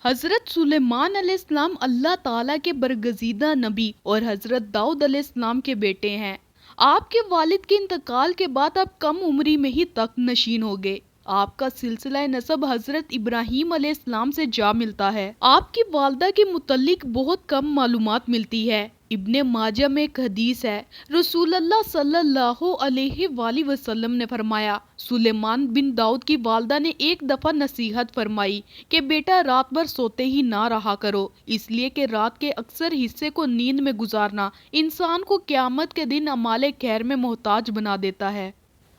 حضرت سلیمان علیہ السلام اللہ تعالیٰ کے برگزیدہ نبی اور حضرت داؤد علیہ السلام کے بیٹے ہیں۔ آپ کے والد کے انتقال کے بعد آپ کم عمری میں ہی تخت نشین ہو گئے۔ آپ کا سلسلہ نسب حضرت ابراہیم علیہ السلام سے جا ملتا ہے۔ آپ کی والدہ کے متعلق بہت کم معلومات ملتی ہے۔ ابن ماجہ میں ایک حدیث ہے، رسول اللہ صلی اللہ علیہ وآلہ وسلم نے فرمایا، سلیمان بن داؤد کی والدہ نے ایک دفعہ نصیحت فرمائی کہ بیٹا رات بھر سوتے ہی نہ رہا کرو، اس لیے کہ رات کے اکثر حصے کو نیند میں گزارنا انسان کو قیامت کے دن اعمال خیر میں محتاج بنا دیتا ہے۔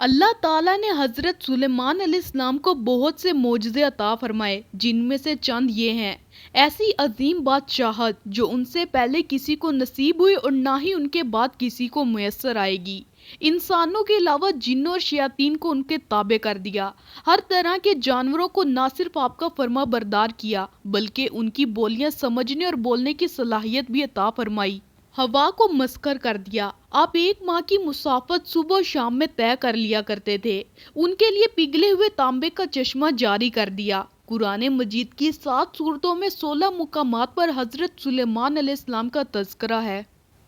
اللہ تعالیٰ نے حضرت سلیمان علیہ السلام کو بہت سے معجزے عطا فرمائے، جن میں سے چند یہ ہیں۔ ایسی عظیم بادشاہت جو ان سے پہلے کسی کو نصیب ہوئی اور نہ ہی ان کے بعد کسی کو میسر آئے گی۔ انسانوں کے علاوہ جنوں اور شیاطین کو ان کے تابع کر دیا۔ ہر طرح کے جانوروں کو نہ صرف آپ کا فرما بردار کیا بلکہ ان کی بولیاں سمجھنے اور بولنے کی صلاحیت بھی عطا فرمائی۔ ہوا کو مسخر کر دیا۔ آپ ایک ماہ کی مسافت صبح و شام میں طے کر لیا کرتے تھے۔ ان کے لیے پگھلے ہوئے تانبے کا چشمہ جاری کر دیا۔ قرآن مجید کی 7 سورتوں میں 16 مقامات پر حضرت سلیمان علیہ السلام کا تذکرہ ہے۔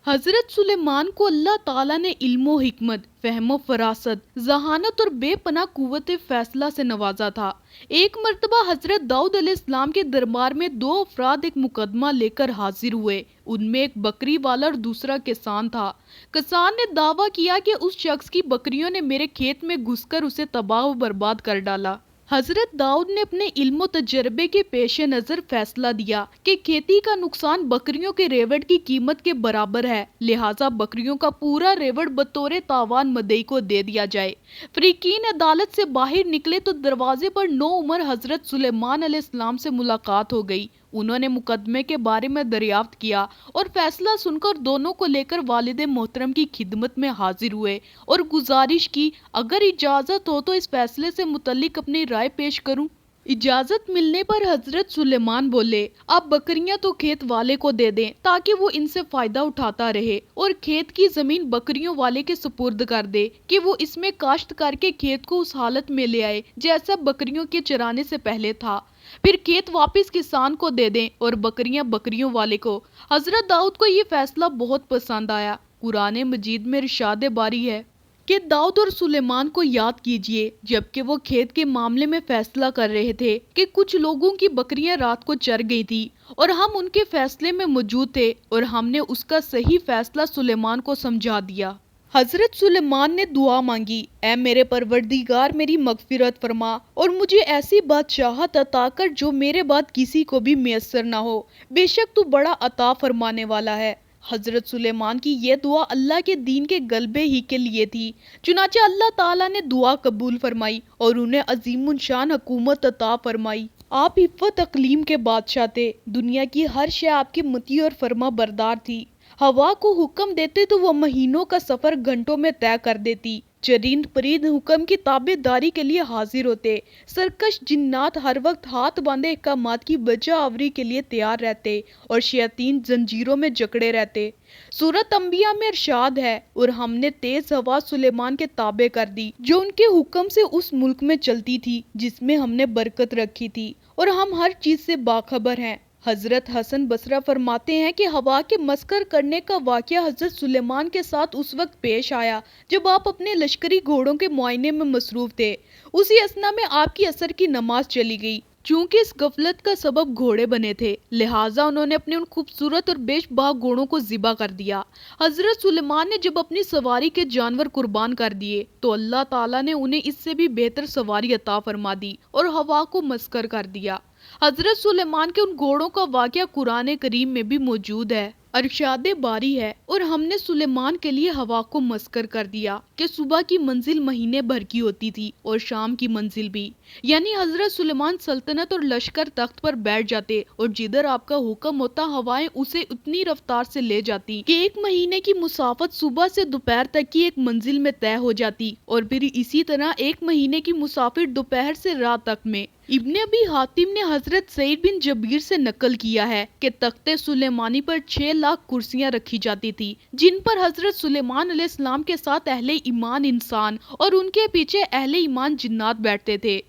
حضرت سلیمان کو اللہ تعالیٰ نے علم و حکمت، فہم و فراست، ذہانت اور بے پناہ قوت فیصلہ سے نوازا تھا۔ ایک مرتبہ حضرت داؤد علیہ السلام کے دربار میں 2 افراد ایک مقدمہ لے کر حاضر ہوئے۔ ان میں ایک بکری والا اور دوسرا کسان تھا۔ کسان نے دعویٰ کیا کہ اس شخص کی بکریوں نے میرے کھیت میں گھس کر اسے تباہ و برباد کر ڈالا۔ حضرت داؤد نے اپنے علم و تجربے کے پیش نظر فیصلہ دیا کہ کھیتی کا نقصان بکریوں کے ریوڑ کی قیمت کے برابر ہے، لہٰذا بکریوں کا پورا ریوڑ بطور تاوان مدعی کو دے دیا جائے۔ فریقین عدالت سے باہر نکلے تو دروازے پر نوعمر حضرت سلیمان علیہ السلام سے ملاقات ہو گئی۔ انہوں نے مقدمے کے بارے میں دریافت کیا اور فیصلہ سن کر دونوں کو لے کر والد محترم کی خدمت میں حاضر ہوئے اور گزارش کی، اگر اجازت ہو تو اس فیصلے سے متعلق اپنی رائے پیش کروں۔ اجازت ملنے پر حضرت سلیمان بولے، آپ بکریاں تو کھیت والے کو دے دیں تاکہ وہ ان سے فائدہ اٹھاتا رہے، اور کھیت کی زمین بکریوں والے کے سپرد کر دے کہ وہ اس میں کاشت کر کے کھیت کو اس حالت میں لے آئے جیسا بکریوں کے چرانے سے پہلے تھا، پھر کھیت واپس کسان کو دے دیں اور بکریاں بکریوں والے کو۔ حضرت داؤد کو یہ فیصلہ بہت پسند آیا۔ قرآن مجید میں ارشاد باری ہے کہ داؤد اور سلیمان کو یاد کیجئے جبکہ وہ کھیت کے معاملے میں فیصلہ کر رہے تھے کہ کچھ لوگوں کی بکریاں رات کو چر گئی تھی اور ہم ان کے فیصلے میں موجود تھے اور ہم نے اس کا صحیح فیصلہ سلیمان کو سمجھا دیا۔ حضرت سلیمان نے دعا مانگی، اے میرے پروردگار میری مغفرت فرما اور مجھے ایسی بادشاہت عطا کر جو میرے بعد کسی کو بھی میسر نہ ہو، بے شک تو بڑا عطا فرمانے والا ہے۔ حضرت سلیمان کی یہ دعا اللہ کے دین کے غلبے ہی کے لیے تھی، چنانچہ اللہ تعالیٰ نے دعا قبول فرمائی اور انہیں عظیم الشان حکومت عطا فرمائی۔ آپ عفت اقلیم کے بادشاہ تھے، دنیا کی ہر شے آپ کی مطیع اور فرما بردار تھی۔ ہوا کو حکم دیتے تو وہ مہینوں کا سفر گھنٹوں میں طے کر دیتی، چرند پرند حکم کی تابع داری کے لیے حاضر ہوتے، سرکش جنات ہر وقت ہاتھ باندھے احکامات کی بجا آوری کے لیے تیار رہتے اور شیاطین زنجیروں میں جکڑے رہتے۔ سورۃ انبیاء میں ارشاد ہے، اور ہم نے تیز ہوا سلیمان کے تابع کر دی جو ان کے حکم سے اس ملک میں چلتی تھی جس میں ہم نے برکت رکھی تھی، اور ہم ہر چیز سے باخبر ہیں۔ حضرت حسن بصری فرماتے ہیں کہ ہوا کے مسخر کرنے کا واقعہ حضرت سلیمان کے ساتھ اس وقت پیش آیا جب آپ اپنے لشکری گھوڑوں کے معائنے میں مصروف تھے۔ اسی اثنا میں آپ کی عصر کی نماز چلی گئی۔ چونکہ اس غفلت کا سبب گھوڑے بنے تھے، لہٰذا انہوں نے اپنے ان خوبصورت اور بیش بہا گھوڑوں کو ذبح کر دیا۔ حضرت سلیمان نے جب اپنی سواری کے جانور قربان کر دیے تو اللہ تعالیٰ نے انہیں اس سے بھی بہتر سواری عطا فرما دی اور ہوا کو مسخر کر دیا۔ حضرت سلیمان کے ان گھوڑوں کا واقعہ قرآن کریم میں بھی موجود ہے۔ ارشاد باری ہے، اور ہم نے سلیمان کے لیے ہوا کو مسخر کر دیا کہ صبح کی منزل مہینے بھر کی ہوتی تھی اور شام کی منزل بھی، یعنی حضرت سلیمان سلطنت اور لشکر تخت پر بیٹھ جاتے اور جدھر آپ کا حکم ہوتا ہوائیں اسے اتنی رفتار سے لے جاتی کہ 1 مہینے کی مسافت صبح سے دوپہر تک کی ایک منزل میں طے ہو جاتی، اور پھر اسی طرح 1 مہینے کی مسافت دوپہر سے رات تک میں۔ ابن ابی حاتم نے حضرت سعید بن جبیر سے نقل کیا ہے کہ تخت سلیمانی پر 6 لاکھ کرسیاں رکھی جاتی تھی جن پر حضرت سلیمان علیہ السلام کے ساتھ اہل ایمان انسان اور ان کے پیچھے اہل ایمان جنات بیٹھتے تھے۔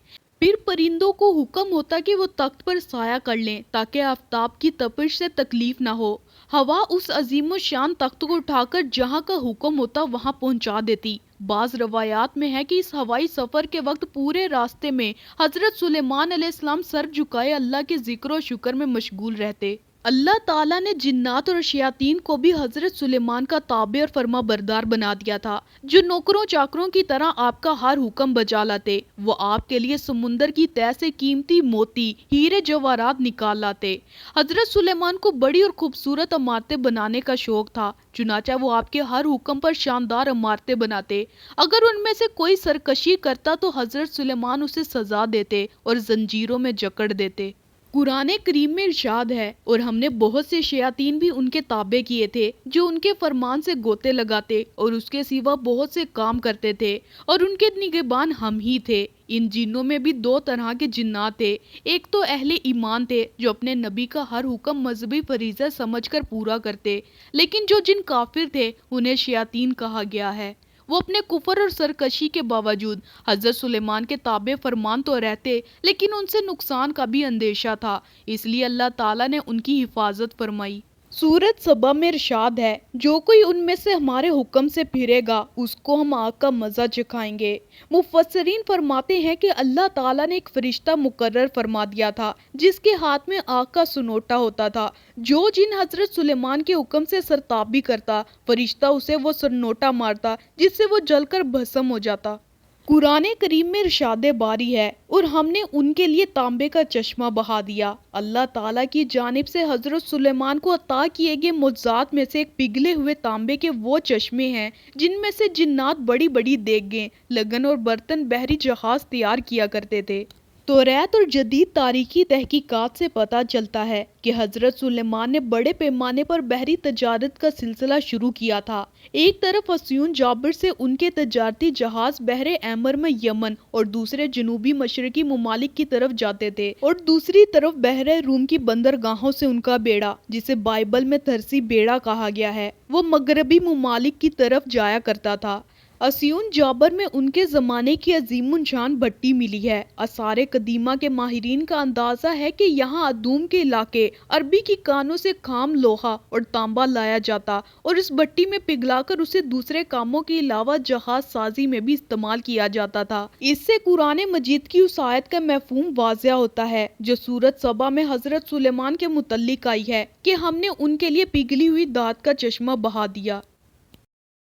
پھر پرندوں کو حکم ہوتا کہ وہ تخت پر سایہ کر لیں تاکہ آفتاب کی تپش سے تکلیف نہ ہو۔ ہوا اس عظیم و شان تخت کو اٹھا کر جہاں کا حکم ہوتا وہاں پہنچا دیتی۔ بعض روایات میں ہے کہ اس ہوائی سفر کے وقت پورے راستے میں حضرت سلیمان علیہ السلام سر جھکائے اللہ کے ذکر و شکر میں مشغول رہتے۔ اللہ تعالیٰ نے جنات اور شیاطین کو بھی حضرت سلیمان کا تابع اور فرما بردار بنا دیا تھا، جو نوکروں چاکروں کی طرح آپ کا ہر حکم بجا لاتے۔ وہ آپ کے لیے سمندر کی تہہ سے قیمتی موتی، ہیرے جواہرات نکال لاتے۔ حضرت سلیمان کو بڑی اور خوبصورت عمارتیں بنانے کا شوق تھا، چنانچہ وہ آپ کے ہر حکم پر شاندار عمارتیں بناتے۔ اگر ان میں سے کوئی سرکشی کرتا تو حضرت سلیمان اسے سزا دیتے اور زنجیروں میں جکڑ دیتے۔ قرآن کریم میں ارشاد ہے، اور ہم نے بہت سے شیاطین بھی ان کے تابع کیے تھے جو ان کے فرمان سے گوتے لگاتے اور اس کے سوا بہت سے کام کرتے تھے، اور ان کے نگہبان ہم ہی تھے۔ ان جنوں میں بھی دو طرح کے جنات تھے، ایک تو اہل ایمان تھے جو اپنے نبی کا ہر حکم مذہبی فریضہ سمجھ کر پورا کرتے، لیکن جو جن کافر تھے انہیں شیاطین کہا گیا ہے۔ وہ اپنے کفر اور سرکشی کے باوجود حضرت سلیمان کے تابع فرمان تو رہتے، لیکن ان سے نقصان کا بھی اندیشہ تھا، اس لیے اللہ تعالیٰ نے ان کی حفاظت فرمائی۔ سورۃ سبا میں ارشاد ہے، جو کوئی ان میں سے ہمارے حکم سے پھرے گا اس کو ہم آگ کا مزہ چکھائیں گے۔ مفسرین فرماتے ہیں کہ اللہ تعالیٰ نے ایک فرشتہ مقرر فرما دیا تھا جس کے ہاتھ میں آگ کا سنوٹا ہوتا تھا۔ جو جن حضرت سلیمان کے حکم سے سرتابی کرتا، فرشتہ اسے وہ سنوٹا مارتا جس سے وہ جل کر بھسم ہو جاتا۔ قرآن کریم میں ارشاد باری ہے، اور ہم نے ان کے لیے تانبے کا چشمہ بہا دیا۔ اللہ تعالیٰ کی جانب سے حضرت سلیمان کو عطا کیے گئے معجزات میں سے ایک پگھلے ہوئے تانبے کے وہ چشمے ہیں جن میں سے جنات بڑی بڑی دیگیں، لگن اور برتن بحری جہاز تیار کیا کرتے تھے۔ توریت اور جدید تاریخی تحقیقات سے پتہ چلتا ہے کہ حضرت سلیمان نے بڑے پیمانے پر بحری تجارت کا سلسلہ شروع کیا تھا۔ ایک طرف حسیون جابر سے ان کے تجارتی جہاز بحر احمر میں یمن اور دوسرے جنوبی مشرقی ممالک کی طرف جاتے تھے، اور دوسری طرف بحر روم کی بندرگاہوں سے ان کا بیڑا، جسے بائبل میں ترسی بیڑا کہا گیا ہے، وہ مغربی ممالک کی طرف جایا کرتا تھا۔ حسیون جابر میں ان کے زمانے کی عظیم الشان بھٹی ملی ہے۔ آثار قدیمہ کے ماہرین کا اندازہ ہے کہ یہاں ادوم کے علاقے عربی کی کانوں سے خام لوہا اور تانبا لایا جاتا اور اس بھٹی میں پگھلا کر اسے دوسرے کاموں کے علاوہ جہاز سازی میں بھی استعمال کیا جاتا تھا۔ اس سے قرآن مجید کی اس آیت کا مفہوم واضح ہوتا ہے جو سورۃ سبا میں حضرت سلیمان کے متعلق آئی ہے کہ ہم نے ان کے لیے پگھلی ہوئی دھات کا چشمہ بہا دیا۔